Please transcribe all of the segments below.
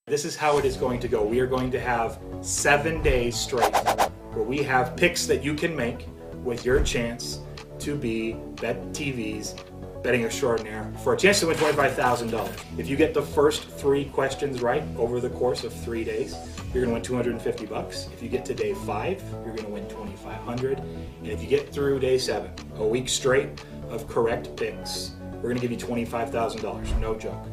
This is how it is going to go. We are going to have 7 days straight where we have picks that you can make with your chance to be BetTV's Betting Extraordinaire for a chance to win $25,000. If you get the first 3 questions right over the course of 3 days, you're going to win $250. If you get to day 5, you're going to win $2,500. And if you get through day 7, a week straight of correct picks, we're going to give you $25,000. No joke.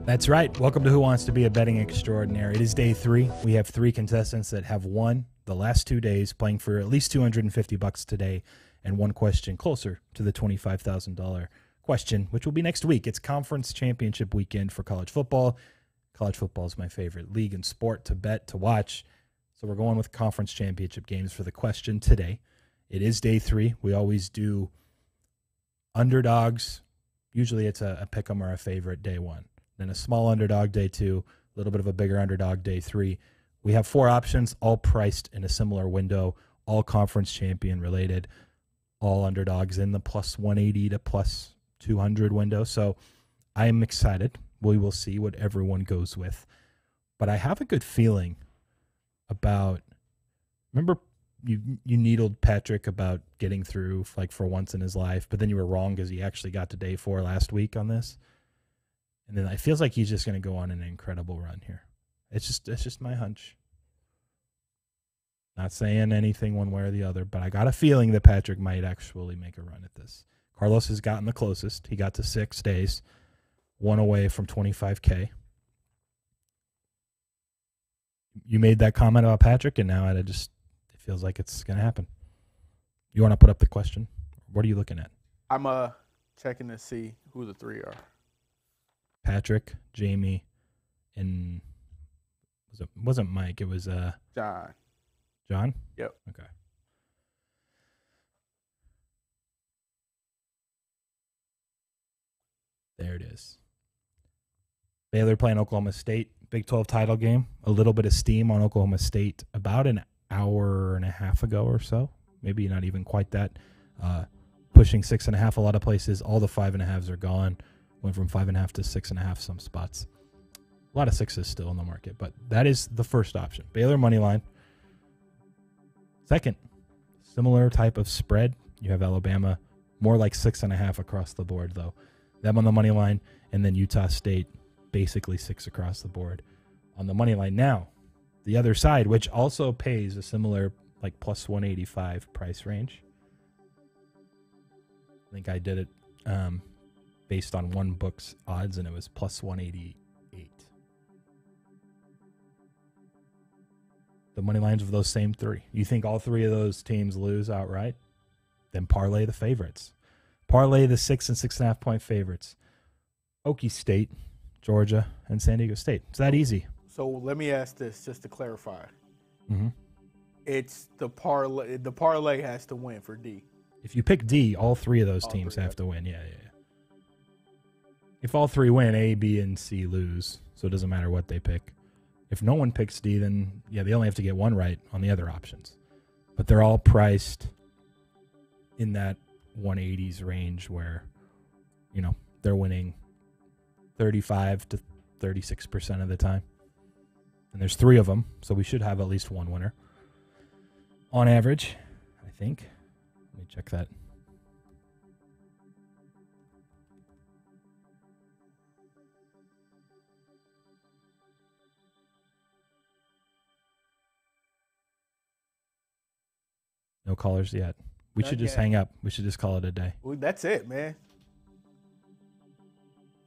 That's right. Welcome to Who Wants to Be a Betting Extraordinaire. It is day 3. We have 3 contestants that have won the last 2 days, playing for at least $250 today, and 1 question closer to the $25,000 question, which will be next week. It's conference championship weekend for college football. College football is my favorite league and sport to bet, to watch. So we're going with conference championship games for the question today. It is day 3. We always do underdogs. Usually it's a pick 'em or a favorite day 1. Then a small underdog day 2, a little bit of a bigger underdog day 3. We have 4 options, all priced in a similar window, all conference champion related, all underdogs in the plus 180 to plus 200 window. So I am excited. We will see what everyone goes with. But I have a good feeling about, remember you needled Patrick about getting through like for once in his life, but then you were wrong because he actually got to day 4 last week on this. And then it feels like he's just going to go on an incredible run here. It's just my hunch. Not saying anything one way or the other, but I got a feeling that Patrick might actually make a run at this. Carlos has gotten the closest. He got to 6 days, 1 away from $25K. You made that comment about Patrick, and now it feels like it's going to happen. You want to put up the question? What are you looking at? I'm checking to see who the 3 are. Patrick, Jamie, and it wasn't Mike. It was John. John? Yep. Okay. There it is. Baylor playing Oklahoma State, Big 12 title game. A little bit of steam on Oklahoma State about an hour and a half ago or so. Maybe not even quite that. Pushing 6.5 a lot of places. All the 5.5s are gone. Went from 5.5 to 6.5 some spots. A lot of 6s still in the market, but that is the first option. Baylor money line. Second, similar type of spread. You have Alabama, more like 6.5 across the board, though. Them on the money line, and then Utah State, basically 6 across the board on the money line. Now, the other side, which also pays a similar like plus 185 price range. I think I did it based on one book's odds, and it was plus 188. The money lines of those same 3. You think all 3 of those teams lose outright? Then parlay the favorites. Parlay the 6 and 6.5 point favorites. Okie State, Georgia, and San Diego State. It's that easy. So let me ask this just to clarify. Mm-hmm. It's the parlay. The parlay has to win for D. If you pick D, all 3 of those teams have to win. Yeah. If all 3 win, A, B, and C lose. So it doesn't matter what they pick. If no one picks D, then, yeah, they only have to get 1 right on the other options. But they're all priced in that 180s range where, they're winning 35 to 36% of the time. And there's 3 of them, so we should have at least 1 winner. On average, I think. Let me check that. No callers yet. We should just hang up. We should just call it a day. Well, that's it, man.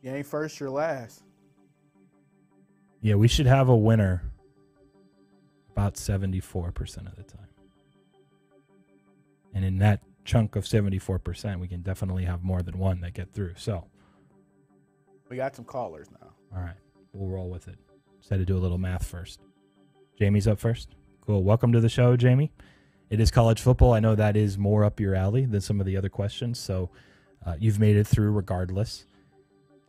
You ain't first, you're last. Yeah, we should have a winner about 74% of the time. And in that chunk of 74%, we can definitely have more than 1 that get through. So we got some callers now. All right. We'll roll with it. Just had to do a little math first. Jamie's up first. Cool. Welcome to the show, Jamie. It is college football. I know that is more up your alley than some of the other questions, so you've made it through regardless.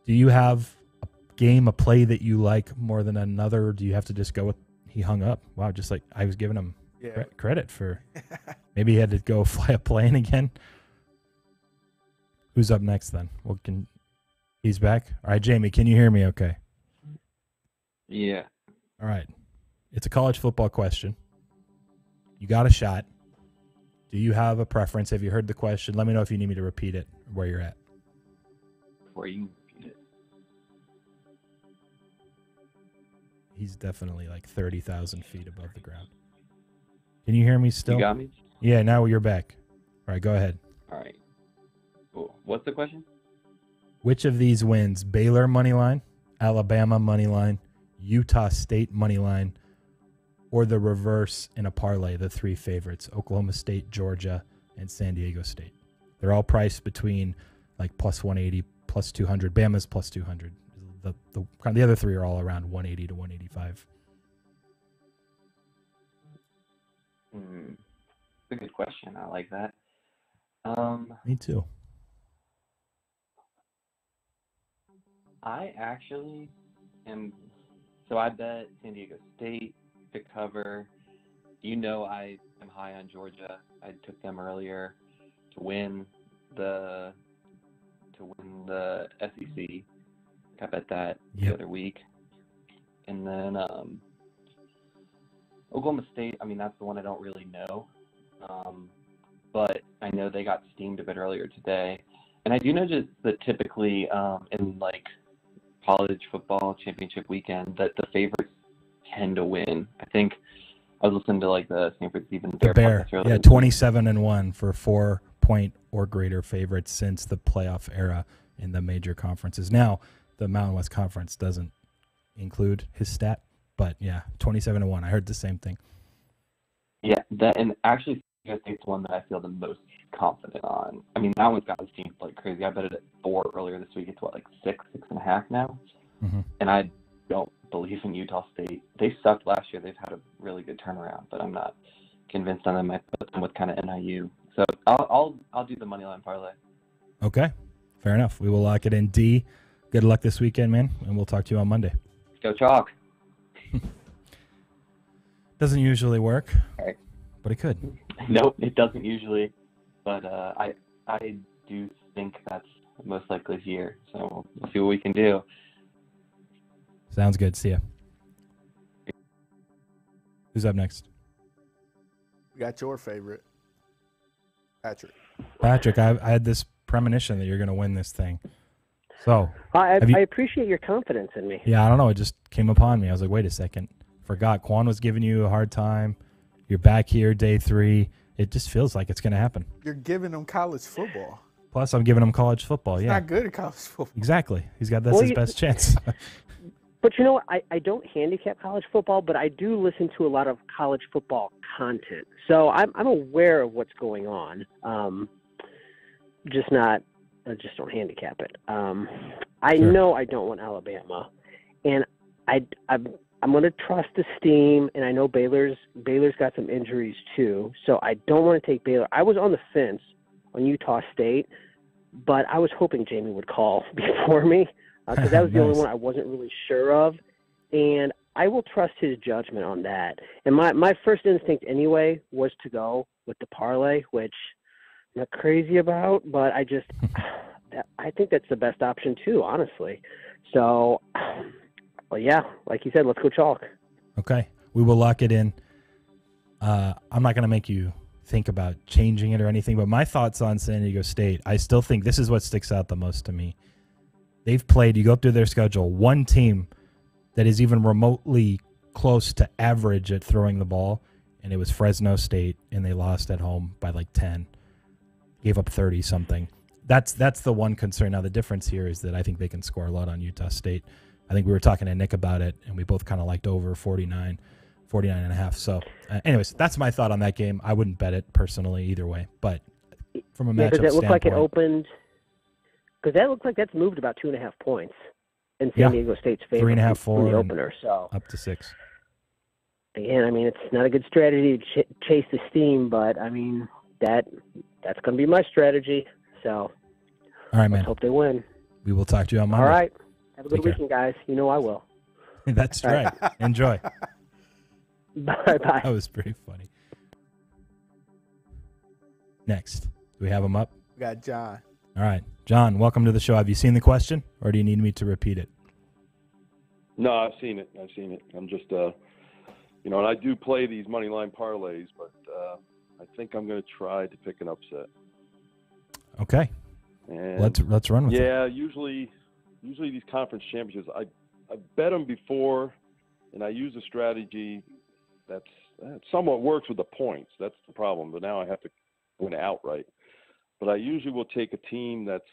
Do you have a game, a play that you like more than another, or do you have to just go with he hung up? Wow, just like I was giving him credit for maybe he had to go fly a plane again. Who's up next then? He's back? All right, Jamie, can you hear me okay? Yeah. All right. It's a college football question. You got a shot. Do you have a preference? Have you heard the question? Let me know if you need me to repeat it, where you're at. Before you repeat it. He's definitely like 30,000 feet above the ground. Can you hear me still? You got me? Yeah, now you're back. All right, go ahead. All right. Cool. What's the question? Which of these wins? Baylor money line, Alabama money line, Utah State money line, or the reverse in a parlay, the three favorites, Oklahoma State, Georgia, and San Diego State. They're all priced between like plus 180, plus 200. Bama's plus 200. The other three are all around 180 to 185. It's a good question. I like that. Me too. I actually am. So I bet San Diego State to cover. You know, I am high on Georgia. I took them earlier to win the SEC. I bet that the other week. And then Oklahoma State, I mean, that's the one I don't really know. But I know they got steamed a bit earlier today. And I do know just that typically in like college football championship weekend that the favorites tend to win. I think I was listening to like the Stanford Stevens Bear. Yeah, 27-1 for 4-point or greater favorites since the playoff era in the major conferences. Now, the Mountain West Conference doesn't include his stat, but yeah, 27-1. I heard the same thing. Yeah, and actually, I think it's one that I feel the most confident on. I mean, that one's got this team like crazy. I bet it at 4 earlier this week. It's what, like 6.5 now? Mm-hmm. And I don't believe in Utah State. They sucked last year. They've had a really good turnaround, but I'm not convinced on them. I put them with kind of NIU. So I'll do the money line parlay. Okay, fair enough. We will lock it in. D, good luck this weekend, man, and we'll talk to you on Monday. Go Chalk. Doesn't usually work, right. But it could. Nope, it doesn't usually. But I do think that's most likely here. So we'll see what we can do. Sounds good. See ya. Who's up next? We got your favorite, Patrick. Patrick, I had this premonition that you're going to win this thing. So I appreciate your confidence in me. Yeah, I don't know. It just came upon me. I was like, wait a second. Forgot. Quan was giving you a hard time. You're back here, day 3. It just feels like it's going to happen. You're giving him college football. Plus, I'm giving him college football. He's yeah, not good at college football. Exactly. That's his best chance. But you know what? I don't handicap college football, but I do listen to a lot of college football content. So I'm aware of what's going on. Just don't handicap it. I know I don't want Alabama, and I'm going to trust the steam, and I know Baylor's got some injuries too, so I don't want to take Baylor. I was on the fence on Utah State, but I was hoping Jamie would call before me because that was the only one I wasn't really sure of, and I will trust his judgment on that. And my first instinct anyway was to go with the parlay, which I'm not crazy about, but I think that's the best option too, honestly. So, well, yeah, like you said, let's go chalk. Okay, we will lock it in. I'm not going to make you think about changing it or anything, but my thoughts on San Diego State, I still think this is what sticks out the most to me. They've played, you go through their schedule, one team that is even remotely close to average at throwing the ball, and it was Fresno State, and they lost at home by like 10. Gave up 30-something. That's the one concern. Now, the difference here is that I think they can score a lot on Utah State. I think we were talking to Nick about it, and we both kind of liked over 49 and a half. So, anyways, that's my thought on that game. I wouldn't bet it personally either way, but from a matchup standpoint. Because it looked like it opened – because that looks like that's moved about 2.5 points in San Diego State's favor 3.5, 4 from the opener. So up to 6. Again, I mean, it's not a good strategy to chase the steam, but, I mean, that's going to be my strategy. So, all right, man. Let's hope they win. We will talk to you on Monday. All right. Have a good weekend, guys. You know I will. That's right. Enjoy. Bye-bye. That was pretty funny. Next. Do we have him up? We got John. All right. John, welcome to the show. Have you seen the question, or do you need me to repeat it? No, I've seen it. I'm just, and I do play these money line parlays, but I think I'm going to try to pick an upset. Okay. And let's run with it. Yeah, usually these conference championships, I bet them before, and I use a strategy that somewhat works with the points. That's the problem. But now I have to win outright. But I usually will take a team that's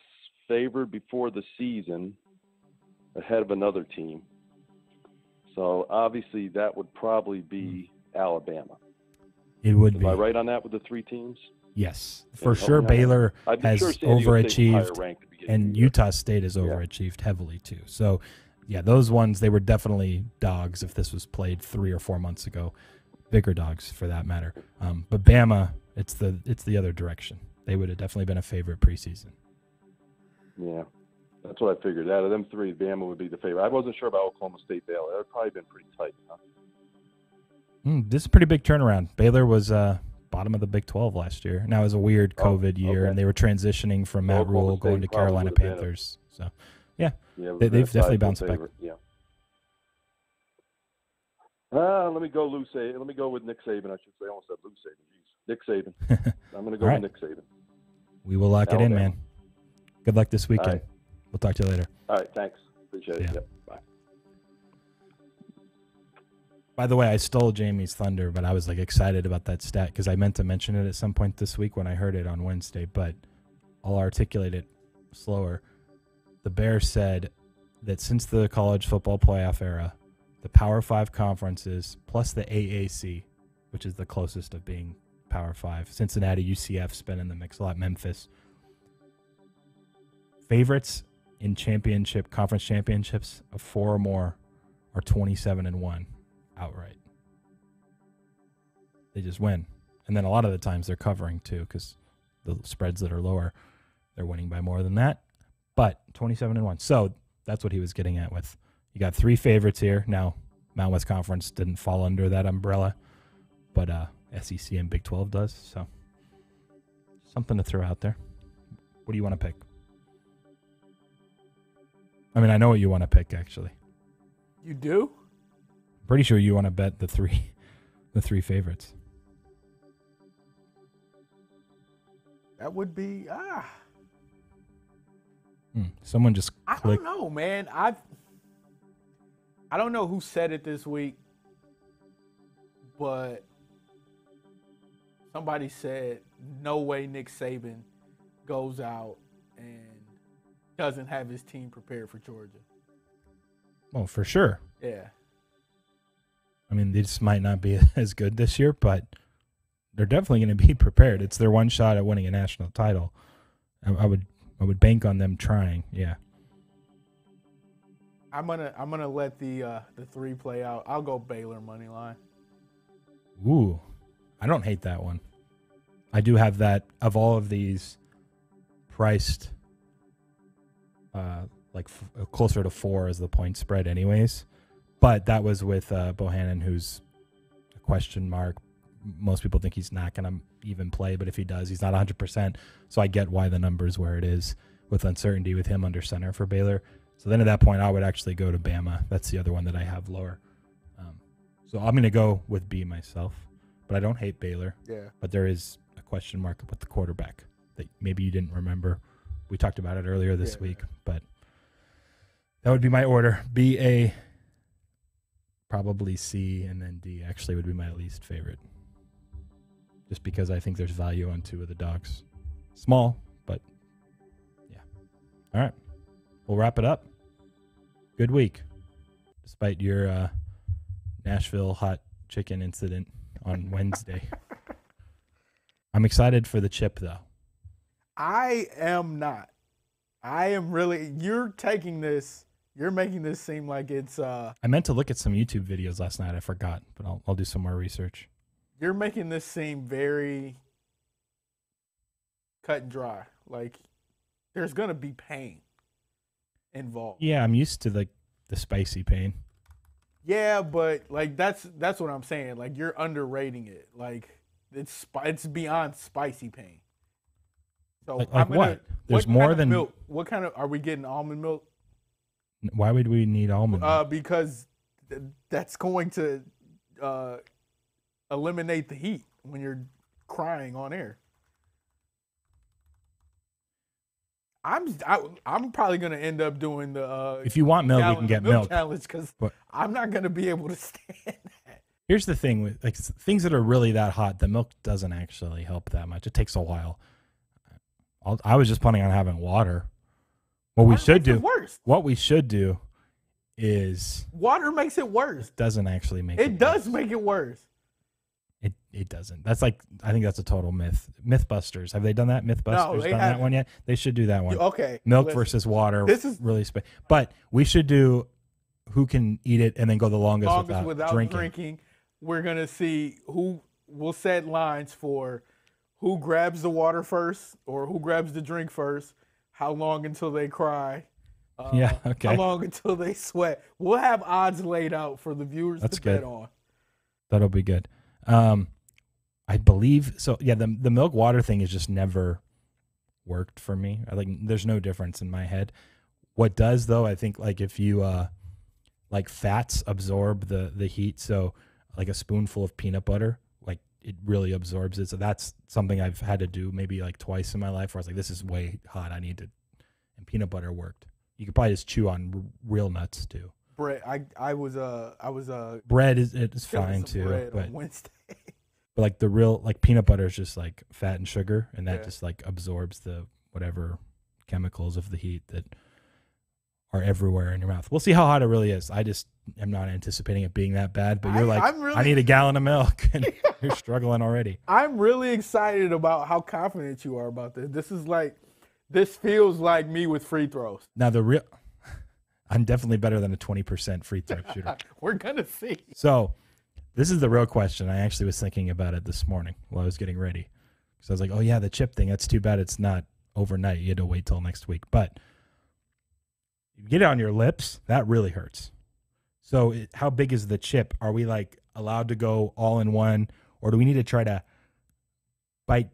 favored before the season ahead of another team. So obviously that would probably be Alabama. It would be. Am I right on that with the three teams? Yes, for sure. Baylor has overachieved, and Utah State has overachieved heavily too. So, yeah, those ones, they were definitely dogs if this was played 3 or 4 months ago. Bigger dogs for that matter. But Bama, it's the other direction. They would have definitely been a favorite preseason. Yeah, that's what I figured. Out of them three, Bama would be the favorite. I wasn't sure about Oklahoma State, Baylor. That would probably been pretty tight. Huh? This is a pretty big turnaround. Baylor was bottom of the Big 12 last year. Now it was a weird COVID year, and they were transitioning from Matt Rule going to Carolina Panthers. So, yeah they've definitely bounced back. Yeah. Let me go Lou Saban. Let me go with Nick Saban. I should say. I almost said Lou Saban. Jeez. Nick Saban. I'm going to go with Nick Saban. We will lock it in, man. Good luck this weekend. Right. We'll talk to you later. All right. Thanks. Appreciate it. Yep. Bye. By the way, I stole Jamie's thunder, but I was excited about that stat because I meant to mention it at some point this week when I heard it on Wednesday, but I'll articulate it slower. The Bears said that since the college football playoff era, the Power 5 conferences plus the AAC, which is the closest of being Power 5, Cincinnati, UCF's been in the mix a lot, Memphis. Favorites in conference championships of 4 or more are 27-1. Outright. They just win. And then a lot of the times they're covering too because the spreads that are lower, they're winning by more than that. But 27-1. So that's what he was getting at with. You got 3 favorites here. Now, Mountain West Conference didn't fall under that umbrella, but SEC and Big 12 does. So something to throw out there. What do you want to pick? I mean, I know what you want to pick, actually. You do? Pretty sure you want to bet the three favorites. That would be Someone just clicked. I don't know, man. I don't know who said it this week, but somebody said no way Nick Saban goes out and doesn't have his team prepared for Georgia. Oh, for sure. Yeah. I mean, they just might not be as good this year, but they're definitely going to be prepared. It's their one shot at winning a national title. I would bank on them trying. Yeah. I'm gonna let the 3 play out. I'll go Baylor money line. Ooh, I don't hate that one. I do have that of all of these priced, closer to 4 as the point spread, anyways. But that was with Bohannon, who's a question mark. Most people think he's not going to even play, but if he does, he's not 100%. So I get why the number's where it is with uncertainty with him under center for Baylor. So then at that point, I would actually go to Bama. That's the other one that I have lower. So I'm going to go with B myself, but I don't hate Baylor. Yeah. But there is a question mark with the quarterback that maybe you didn't remember. We talked about it earlier this week, but that would be my order. B, A, probably C, and then D actually would be my least favorite. Just because I think there's value on 2 of the dogs. Small, but yeah. All right. We'll wrap it up. Good week. Despite your Nashville hot chicken incident on Wednesday. I'm excited for the chip, though. I am not. I am really. You're taking this. You're making this seem like it's. I meant to look at some YouTube videos last night. I forgot, but I'll do some more research. You're making this seem very cut and dry. Like there's gonna be pain involved. Yeah, I'm used to the spicy pain. Yeah, but that's what I'm saying. Like you're underrating it. Like it's beyond spicy pain. So what? There's more than milk. What kind of are we getting? Almond milk? Why would we need almond milk? Because that's going to eliminate the heat when you're crying on air. I'm probably gonna end up doing the. If you want milk, you can get milk challenge because I'm not gonna be able to stand that. Here's the thing with like things that are really that hot, the milk doesn't actually help that much. It takes a while. I was just planning on having water. What we should do is water makes it worse. It doesn't actually make it worse. It does make it worse. It doesn't. That's like, I think that's a total myth. Mythbusters. Have they done that? Mythbusters done that one yet? They should do that one. Okay. Milk versus water. This is really but we should do who can eat it and then go the longest without drinking. We're going to see who will set lines for who grabs the water first or who grabs the drink first, how long until they cry. Yeah, okay. How long until they sweat. We'll have odds laid out for the viewers to bet on. That'll be good. I believe so. Yeah, the milk water thing has just never worked for me. There's no difference in my head. What does though, I think like if you like fats absorb the heat, so like a spoonful of peanut butter, like it really absorbs it. So that's something I've had to do maybe like twice in my life where I was like, this is way hot. I need to, and peanut butter worked. You could probably just chew on real nuts too. Bread. I was bread is fine too. Bread on Wednesday. But like the real like peanut butter is just like fat and sugar, and that just like absorbs the whatever chemicals of the heat that are everywhere in your mouth. We'll see how hot it really is. I just am not anticipating it being that bad. But you're I need a gallon of milk, and you're struggling already. I'm really excited about how confident you are about this. This feels like me with free throws. Now I'm definitely better than a 20% free throw shooter. We're gonna see. So. This is the real question. I actually was thinking about it this morning while I was getting ready. So I was like, oh, yeah, the chip thing, that's too bad it's not overnight. You had to wait till next week. But if you get it on your lips, that really hurts. So how big is the chip? Are we like allowed to go all in one, or do we need to try to bite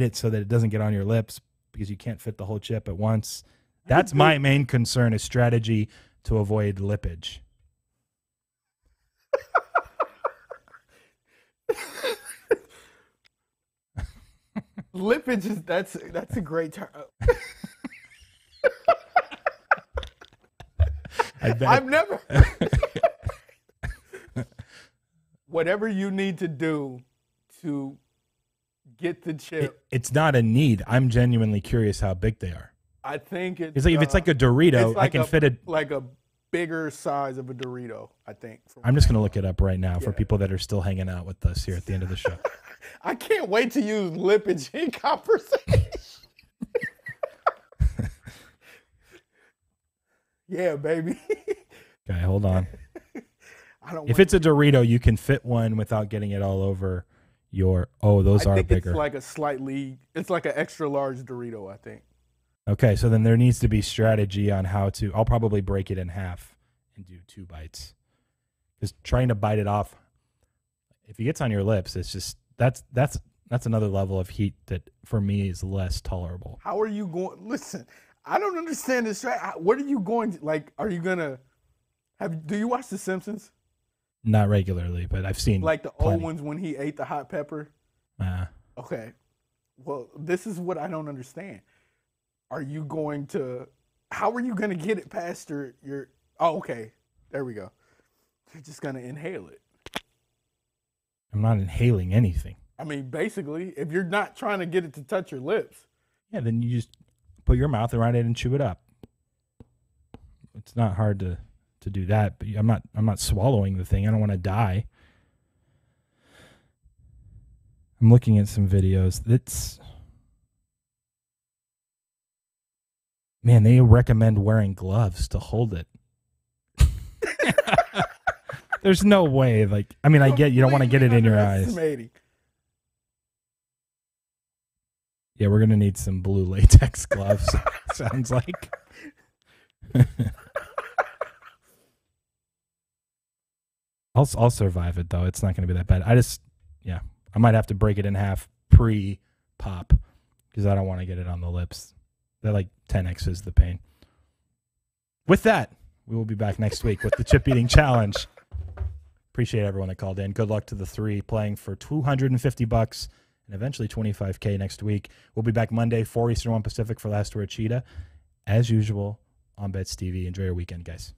it so that it doesn't get on your lips because you can't fit the whole chip at once? That's my main concern, is strategy to avoid lippage. Lippage is that's a great term. I've never. Whatever you need to do to get the chip. It's not a need. I'm genuinely curious how big they are. I think it's like if it's like a Dorito, I can fit it like a bigger size of a Dorito. I think. I'm just gonna look it up right now for people that are still hanging out with us here at the end of the show. I can't wait to use lippage in conversation. Yeah, baby. Okay, hold on. If it's a Dorito, you can fit one without getting it all over your. Oh, those are bigger. It's like an extra large Dorito, I think. Okay, so then there needs to be strategy on how to. I'll probably break it in half and do 2 bites. Because trying to bite it off, if it gets on your lips, it's just. That's another level of heat that for me is less tolerable. How are you going? Listen, I don't understand this. What are you going to like? Are you gonna do you watch The Simpsons? Not regularly, but I've seen like the old ones when he ate the hot pepper. Okay, well, this is what I don't understand. Are you going to? How are you going to get it past your? Oh, okay, there we go. You're just gonna inhale it. I'm not inhaling anything. I mean, basically, if you're not trying to get it to touch your lips. Yeah, then you just put your mouth around it and chew it up. It's not hard to do that, but I'm not swallowing the thing. I don't want to die. I'm looking at some videos. Man, they recommend wearing gloves to hold it. There's no way. Like, I mean, I get you don't want to get it in your eyes. Yeah, we're gonna need some blue latex gloves. Sounds like. I'll survive it though. It's not gonna be that bad. I might have to break it in half pre-pop because I don't want to get it on the lips. They're like 10x's the pain. With that, We will be back next week with the chip eating challenge. Appreciate everyone that called in. Good luck to the 3 playing for $250 and eventually $25K next week. We'll be back Monday, 4 Eastern, 1 Pacific for Last Word Cheetah. As usual, on Bets TV. Enjoy your weekend, guys.